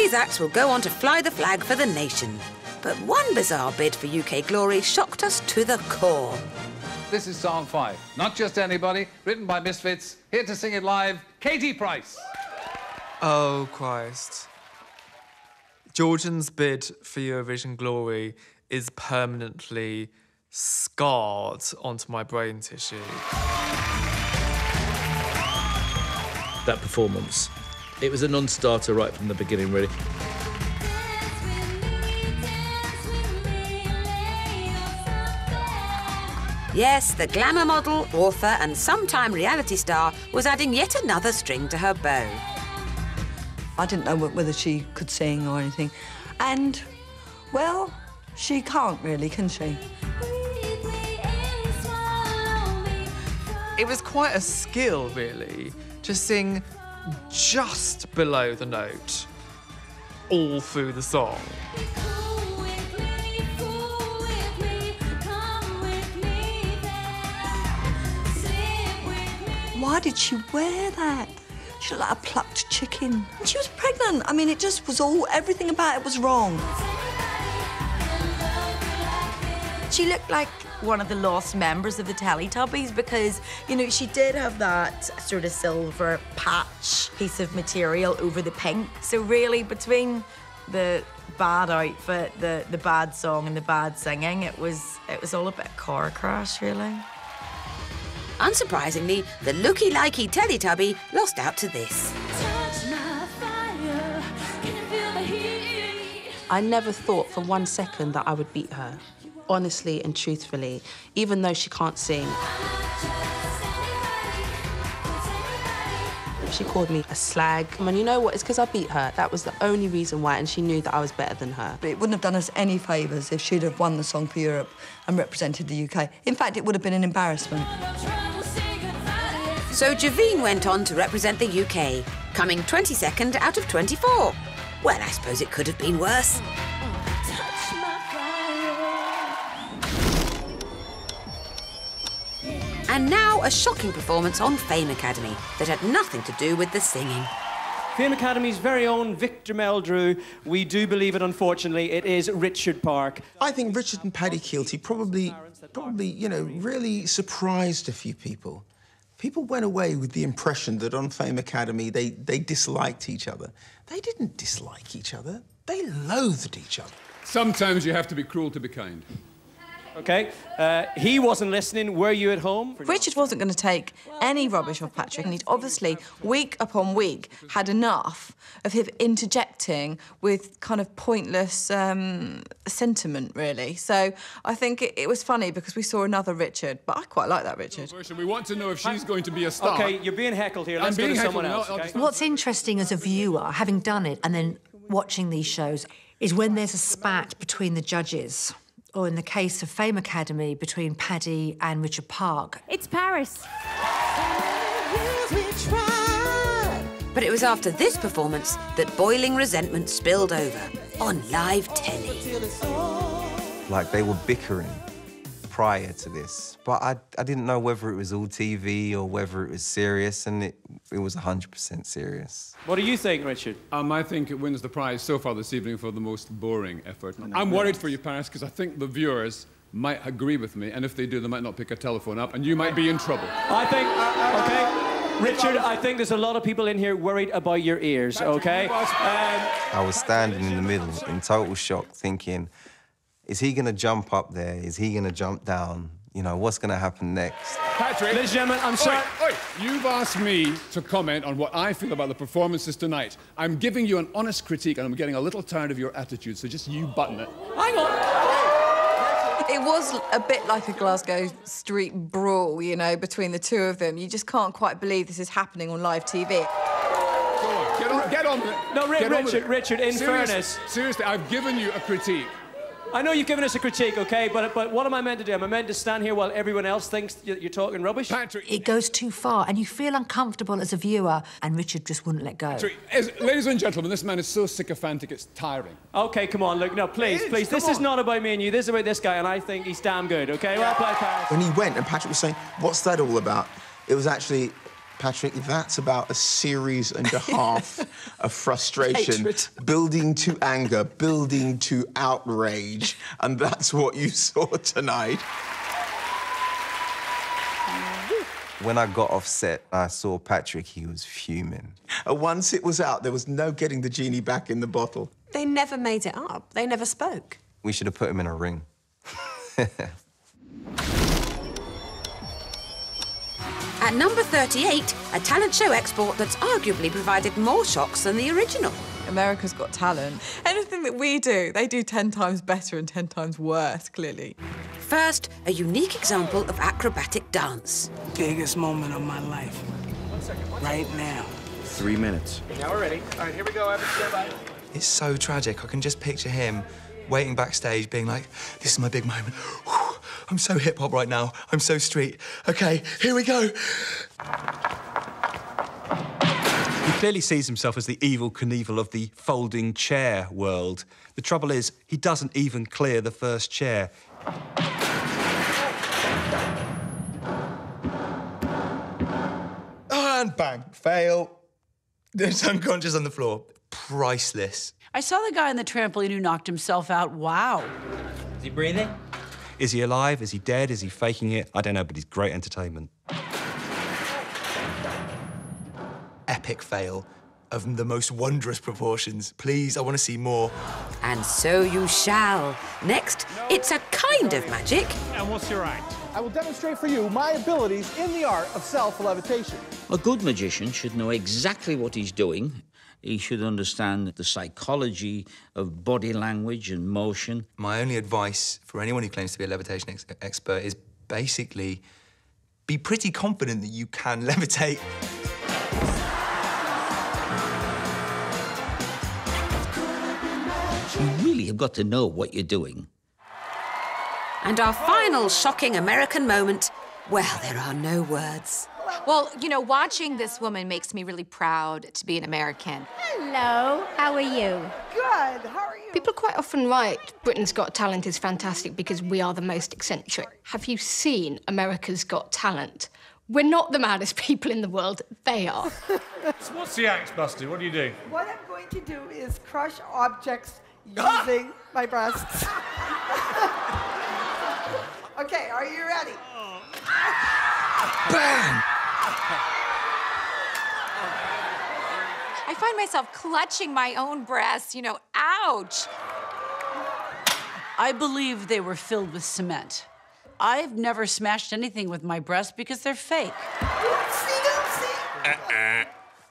These acts will go on to fly the flag for the nation. But one bizarre bid for UK Glory shocked us to the core. This is song 5. Not Just Anybody, written by Misfits. Here to sing it live, Katie Price. Oh, Christ. Georgian's bid for Eurovision Glory is permanently scarred onto my brain tissue. That performance, it was a non-starter right from the beginning, really. Yes, the glamour model, author and sometime reality star was adding yet another string to her bow. I didn't know whether she could sing or anything. And, well, she can't really, can she? It was quite a skill, really, to sing just below the note all through the song. Why did she wear that? She looked like a plucked chicken. And she was pregnant. I mean, it just was everything about it was wrong. She looked like one of the lost members of the Teletubbies because, you know, she did have that sort of silver patch piece of material over the pink. So really, between the bad outfit, the bad song and the bad singing, it was all a bit car crash, really. Unsurprisingly, the looky-likey Teletubby lost out to this. I never thought for 1 second that I would beat her, honestly and truthfully, even though she can't sing. She called me a slag. And you know what? It's because I beat her. That was the only reason why, and she knew that I was better than her. But it wouldn't have done us any favours if she'd have won the Song for Europe and represented the UK. In fact, it would have been an embarrassment. So Javine went on to represent the UK, coming 22nd out of 24. Well, I suppose it could have been worse. And now a shocking performance on Fame Academy that had nothing to do with the singing. Fame Academy's very own Victor Meldrew. We do believe it, unfortunately. It is Richard Park. I think Richard and Paddy Keelty probably, you know, really surprised a few people. People went away with the impression that on Fame Academy they disliked each other. They didn't dislike each other. They loathed each other. Sometimes you have to be cruel to be kind. OK, he wasn't listening. Were you at home? Richard wasn't going to take any rubbish off Patrick, and he'd obviously, week upon week, had enough of him interjecting with kind of pointless sentiment, really. So I think it was funny because we saw another Richard, but I quite like that Richard. We want to know if she's going to be a star. OK, you're being heckled here. Let's go to someone else. Okay? What's interesting as a viewer, having done it and then watching these shows, is when there's a spat between the judges. Or in the case of Fame Academy, between Paddy and Richard Park. It's Paris. But it was after this performance that boiling resentment spilled over on live telly. Like, they were bickering prior to this, but I didn't know whether it was all TV or whether it was serious, and it was 100% serious. What do you think, Richard? I think it wins the prize so far this evening for the most boring effort. I'm worried for you, Paris, because I think the viewers might agree with me, and if they do, they might not pick a telephone up, and you might be in trouble. I think, OK, Richard, I think there's a lot of people in here worried about your ears, OK? I was standing in the middle in total shock, thinking, is he going to jump up there? Is he going to jump down? You know, what's going to happen next? Patrick! Ladies and gentlemen, I'm sorry. Oi, you've asked me to comment on what I feel about the performances tonight. I'm giving you an honest critique, and I'm getting a little tired of your attitude, so just you button it. Hang on! It was a bit like a Glasgow street brawl, you know, between the two of them. You just can't quite believe this is happening on live TV. Go on, get on with it. No, Richard, in fairness... Seriously, I've given you a critique. I know you've given us a critique, OK, but what am I meant to do? Am I meant to stand here while everyone else thinks you're talking rubbish? Patrick... It goes too far, and you feel uncomfortable as a viewer, and Richard just wouldn't let go. Patrick, ladies and gentlemen, this man is so sycophantic, it's tiring. OK, come on, look, no, please. This is not about me and you, this is about this guy, and I think he's damn good, OK? Well played, Paris. When he went and Patrick was saying, what's that all about? It was actually Patrick, that's about a series and a half of frustration, Hatred. building to anger, building to outrage, and that's what you saw tonight. When I got off set, I saw Patrick, he was fuming. Once it was out, there was no getting the genie back in the bottle. They never made it up. They never spoke. We should have put him in a ring. At number 38, a talent show export that's arguably provided more shocks than the original. America's Got Talent. Anything that we do, they do 10 times better and 10 times worse, clearly. First, a unique example of acrobatic dance. Biggest moment of my life. Right now. 3 minutes. Now we're ready. All right, here we go. Everybody. It's so tragic. I can just picture him waiting backstage, being like, this is my big moment. Whew, I'm so hip-hop right now. I'm so street. OK, here we go. He clearly sees himself as the evil Knievel of the folding chair world. The trouble is, he doesn't even clear the first chair. And bang, fail. There's unconscious on the floor. Priceless. I saw the guy on the trampoline who knocked himself out. Wow. Is he breathing? Is he alive? Is he dead? Is he faking it? I don't know, but he's great entertainment. Epic fail of the most wondrous proportions. Please, I want to see more. And so you shall. Next, it's a kind of magic. And what's your act? I will demonstrate for you my abilities in the art of self-levitation. A good magician should know exactly what he's doing. He should understand the psychology of body language and motion. My only advice for anyone who claims to be a levitation expert is basically be pretty confident that you can levitate. You really have got to know what you're doing. And our final shocking American moment, well, there are no words. Well, you know, watching this woman makes me really proud to be an American. Hello, how are you? Good, how are you? People quite often write Britain's Got Talent is fantastic because we are the most eccentric. Have you seen America's Got Talent? We're not the maddest people in the world, they are. So what's the act, Busty? What do you do? What I'm going to do is crush objects using my breasts. Okay, are you ready? Bang! I find myself clutching my own breasts, you know, ouch. I believe they were filled with cement. I've never smashed anything with my breasts because they're fake.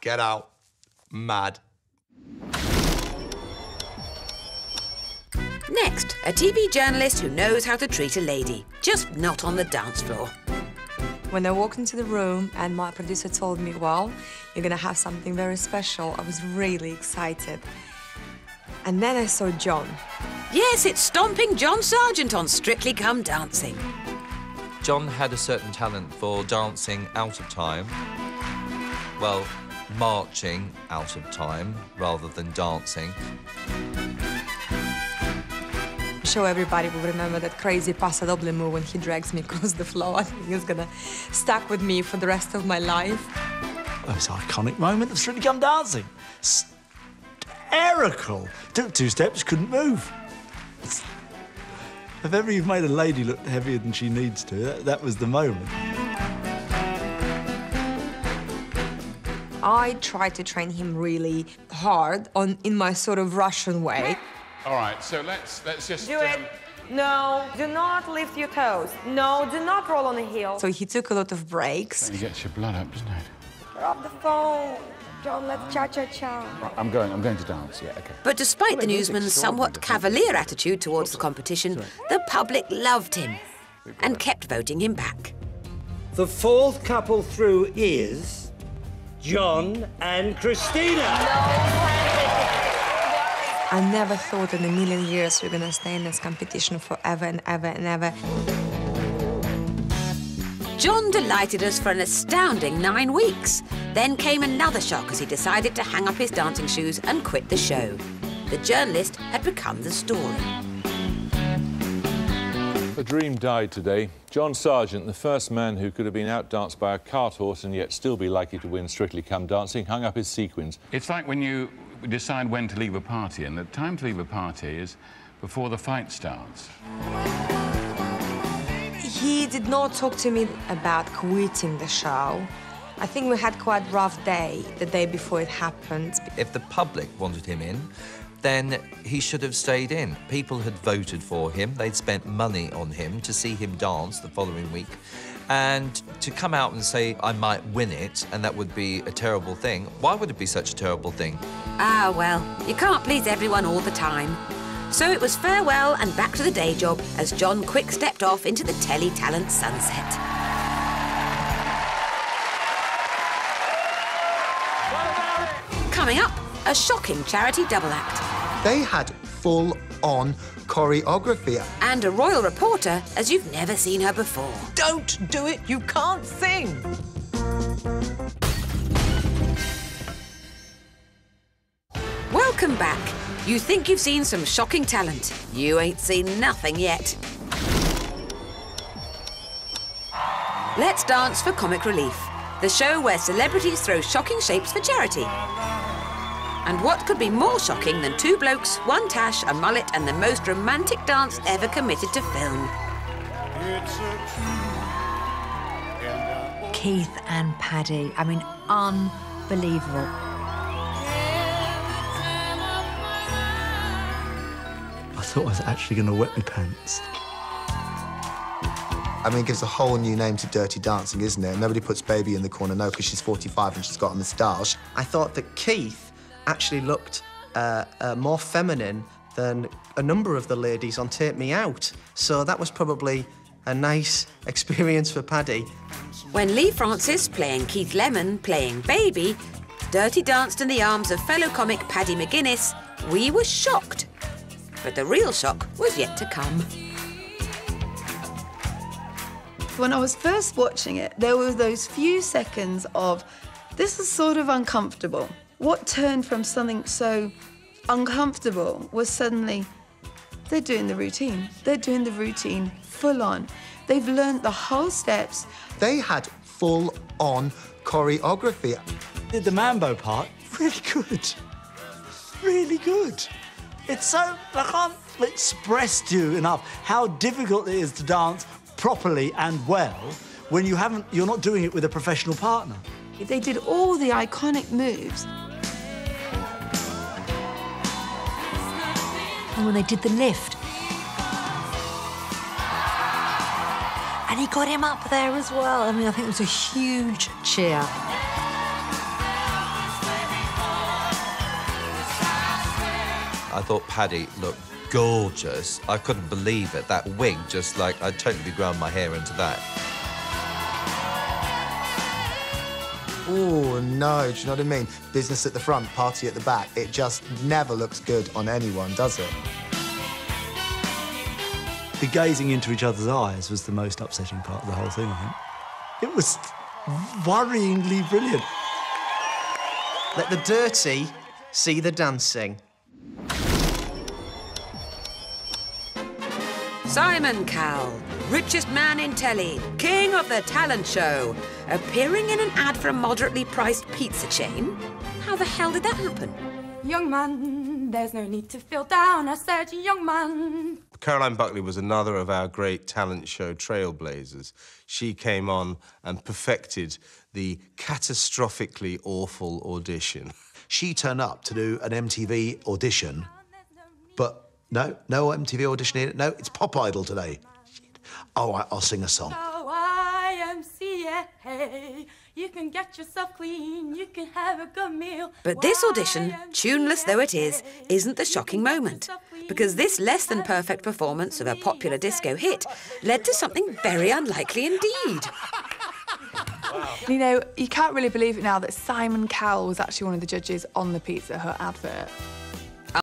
Get out. Mad. Next, a TV journalist who knows how to treat a lady, just not on the dance floor. When I walked into the room and my producer told me, well, you're gonna have something very special, I was really excited. And then I saw John. Yes, it's stomping John Sargent on Strictly Come Dancing. John had a certain talent for dancing out of time. Well, marching out of time rather than dancing. I'm sure everybody will remember that crazy passo doble move when he drags me across the floor. I think it's gonna stuck with me for the rest of my life. That was an iconic moment of Strictly Come Dancing. Hysterical. Took 2 steps, couldn't move. If ever you've made a lady look heavier than she needs to, that was the moment. I tried to train him really hard in my sort of Russian way. All right, so let's just... Do it. No, do not lift your toes. No, do not roll on a heel. So he took a lot of breaks. It gets your blood up, doesn't it? Drop the phone. John, let's cha-cha-cha. I'm going to dance, yeah, OK. But despite the newsman's somewhat cavalier attitude towards the competition, the public loved him and kept voting him back. The 4th couple through is John and Christina. I never thought in a million years we're gonna stay in this competition forever and ever and ever. John delighted us for an astounding 9 weeks. Then came another shock as he decided to hang up his dancing shoes and quit the show. The journalist had become the story. A dream died today. John Sargent, the first man who could have been outdanced by a cart horse and yet still be likely to win Strictly Come Dancing, hung up his sequins. It's like when you decide when to leave a party, and the time to leave a party is before the fight starts. He did not talk to me about quitting the show. I think we had quite a rough day the day before it happened. If the public wanted him in, then he should have stayed in. People had voted for him. They'd spent money on him to see him dance the following week. And to come out and say, I might win it, and that would be a terrible thing, why would it be such a terrible thing? Ah, well, you can't please everyone all the time. So it was farewell and back to the day job as John quick stepped off into the telly talent sunset. Coming up, a shocking charity double act. They had full-on choreography. And a royal reporter as you've never seen her before. Don't do it, you can't sing. Welcome back. You think you've seen some shocking talent. You ain't seen nothing yet. Let's Dance for Comic Relief, the show where celebrities throw shocking shapes for charity. And what could be more shocking than two blokes, one tash, a mullet, and the most romantic dance ever committed to film? Keith and Paddy, I mean, unbelievable. I thought I was actually going to wet my pants. I mean, it gives a whole new name to Dirty Dancing, isn't it? Nobody puts Baby in the corner, no, because she's 45 and she's got a moustache. I thought that Keith actually looked more feminine than a number of the ladies on Take Me Out. So that was probably a nice experience for Paddy. When Lee Francis, playing Keith Lemon, playing Baby, dirty danced in the arms of fellow comic Paddy McGuinness, we were shocked. But the real shock was yet to come. When I was first watching it, there were those few seconds of, this is sort of uncomfortable. What turned from something so uncomfortable was suddenly, they're doing the routine. They're doing the routine full on. They've learned the whole steps. They had full-on choreography. The mambo part, really good. Really good. It's so, I can't express to you enough how difficult it is to dance properly and well when you're not doing it with a professional partner. They did all the iconic moves. And when they did the lift. And he got him up there as well. I mean, I think it was a huge cheer. I thought Paddy looked gorgeous. I couldn't believe it. That wig, just like, I'd totally ground my hair into that. Oh, no, do you know what I mean? Business at the front, party at the back. It just never looks good on anyone, does it? The gazing into each other's eyes was the most upsetting part of the whole thing, I think. It was worryingly brilliant. Let the dirty see the dancing. Simon Cowell, richest man in telly, king of the talent show, appearing in an ad for a moderately priced pizza chain. How the hell did that happen? Young man, there's no need to feel down, I said, young man. Caroline Buckley was another of our great talent show trailblazers. She came on and perfected the catastrophically awful audition. She turned up to do an MTV audition, but no MTV audition in it. No, it's Pop Idol today. All right, I'll sing a song. YMCA, you can get yourself clean, you can have a good meal. But this audition, tuneless though it is, isn't the shocking moment. Because this less than perfect performance of a popular disco hit led to something very unlikely indeed. You know, you can't really believe it now that Simon Cowell was actually one of the judges on the Pizza Hut advert.